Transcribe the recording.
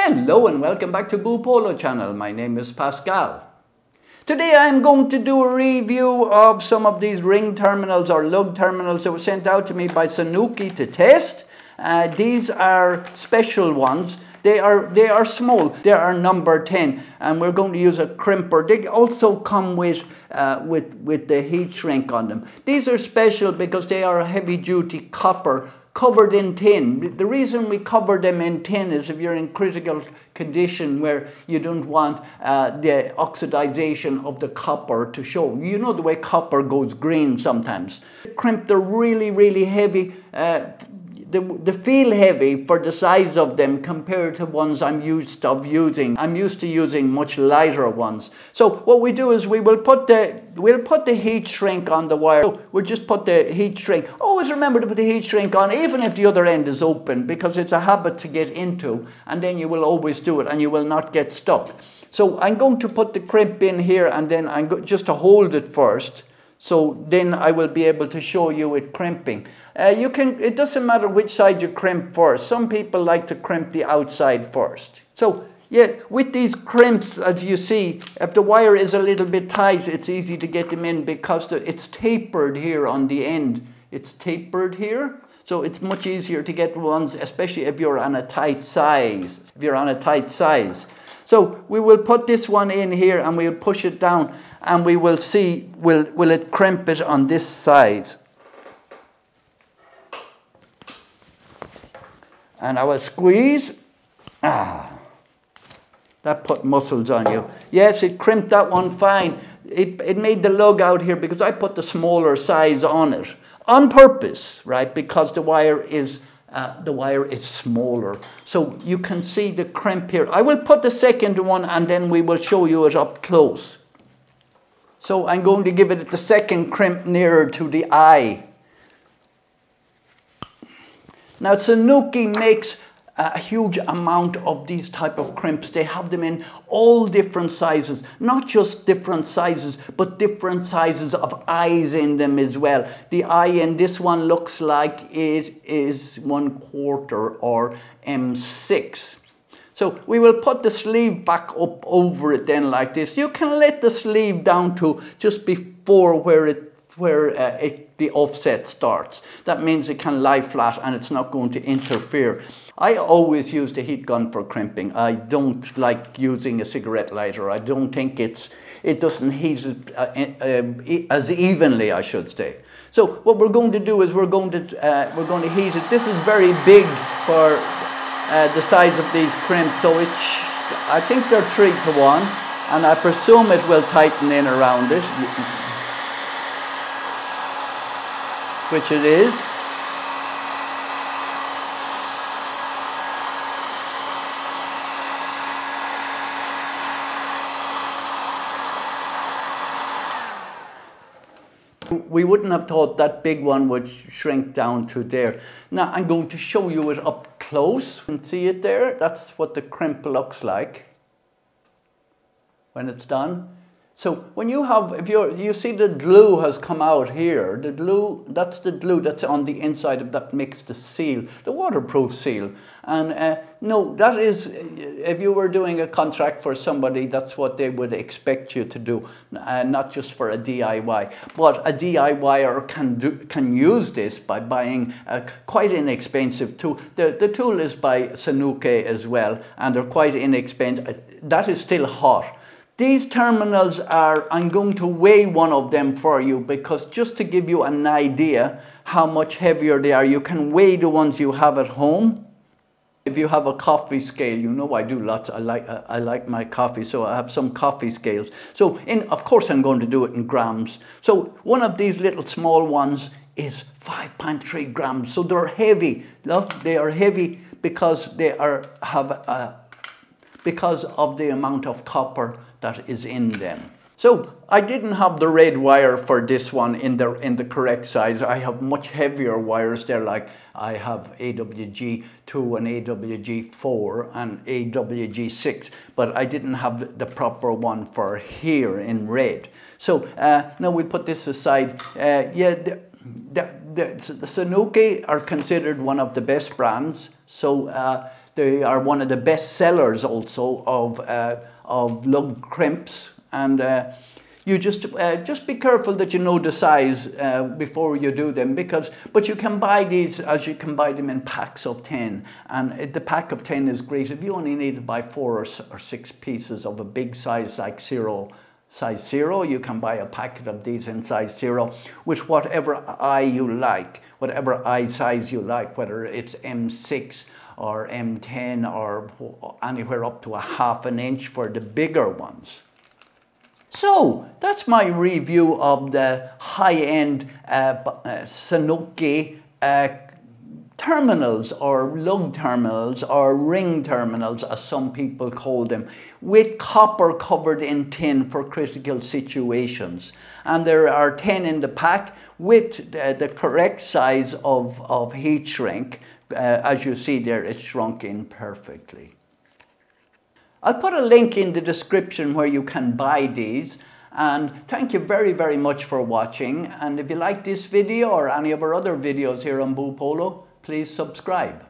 Hello and welcome back to Boopolo channel. My name is Pascal. Today I'm going to do a review of some of these ring terminals or lug terminals that were sent out to me by Sanuke to test. These are special ones. They are small. They are number 10 and we're going to use a crimper. They also come with the heat shrink on them. These are special because they are heavy duty copper covered in tin. The reason we cover them in tin is if you're in critical condition where you don't want the oxidization of the copper to show. You know the way copper goes green sometimes. Crimp, they're really heavy. They feel heavy for the size of them compared to ones I'm used to using. I'm used to using much lighter ones. So what we do is we'll put the heat shrink on the wire. So we'll just put the heat shrink. Always remember to put the heat shrink on even if the other end is open, because it's a habit to get into and then you will always do it and you will not get stuck. So I'm going to put the crimp in here and then just to hold it first. So then I will be able to show you it crimping. It doesn't matter which side you crimp first. Some people like to crimp the outside first. So yeah, with these crimps, as you see, if the wire is a little bit tight, it's easy to get them in because it's tapered here on the end. It's tapered here. So it's much easier to get ones, especially if you're on a tight size. So we will put this one in here and we'll push it down and we will see, will it crimp it on this side. And I will squeeze. That put muscles on you. Yes, it crimped that one fine. It made the lug out here because I put the smaller size on it. On purpose, right? Because the wire is smaller. So you can see the crimp here. I will put the second one and then we will show you it up close. So I'm going to give it the second crimp nearer to the eye. Now Sanuke makes a huge amount of these type of crimps. They have them in all different sizes, not just different sizes, but different sizes of eyes in them as well. The eye in this one looks like it is 1/4 or M6. So we will put the sleeve back up over it then like this. You can let the sleeve down to just before the offset starts. That means it can lie flat and it's not going to interfere. I always use the heat gun for crimping. I don't like using a cigarette lighter. I don't think it doesn't heat it as evenly, I should say. So what we're going to do is we're going to heat it. This is very big for the size of these crimps, so I think they're 3-to-1, and I presume it will tighten in around it, which it is. We wouldn't have thought that big one would shrink down to there. Now I'm going to show you it up close. You can see it there. That's what the crimp looks like when it's done. So when you have, you see the glue has come out here. The glue, that's the glue that's on the inside of that makes the seal, the waterproof seal. And no, that is, if you were doing a contract for somebody, that's what they would expect you to do, not just for a DIY. But a DIYer can use this by buying a quite inexpensive tool. The tool is by Sanuke as well, and they're quite inexpensive. That is still hot. These terminals I'm going to weigh one of them for you because just to give you an idea how much heavier they are, you can weigh the ones you have at home. If you have a coffee scale, you know I do lots, I like my coffee, so I have some coffee scales. So of course I'm going to do it in grams. So one of these little small ones is 5.3 grams, so they're heavy. Look, they are heavy because because of the amount of copper that is in them. So I didn't have the red wire for this one in the correct size. I have much heavier wires there, like I have AWG2 and AWG4 and AWG6, but I didn't have the proper one for here in red. So now we put this aside. The Sanuke are considered one of the best brands. So They are one of the best sellers also of lug crimps, and you just be careful that you know the size before you do them, but you can buy these, as you can buy them in packs of 10, and the pack of 10 is great. If you only need to buy 4 or 6 pieces of a big size like size 0, you can buy a packet of these in size 0 with whatever eye you like, whatever eye size you like, whether it's M6 or M10 or anywhere up to 1/2 inch for the bigger ones. So that's my review of the high-end Sanuke terminals, or lug terminals, or ring terminals as some people call them, with copper covered in tin for critical situations. And there are 10 in the pack with the correct size of heat shrink. As you see there, it's shrunk in perfectly. I'll put a link in the description where you can buy these, and thank you very, very much for watching. And if you like this video or any of our other videos here on Boopolo, please subscribe.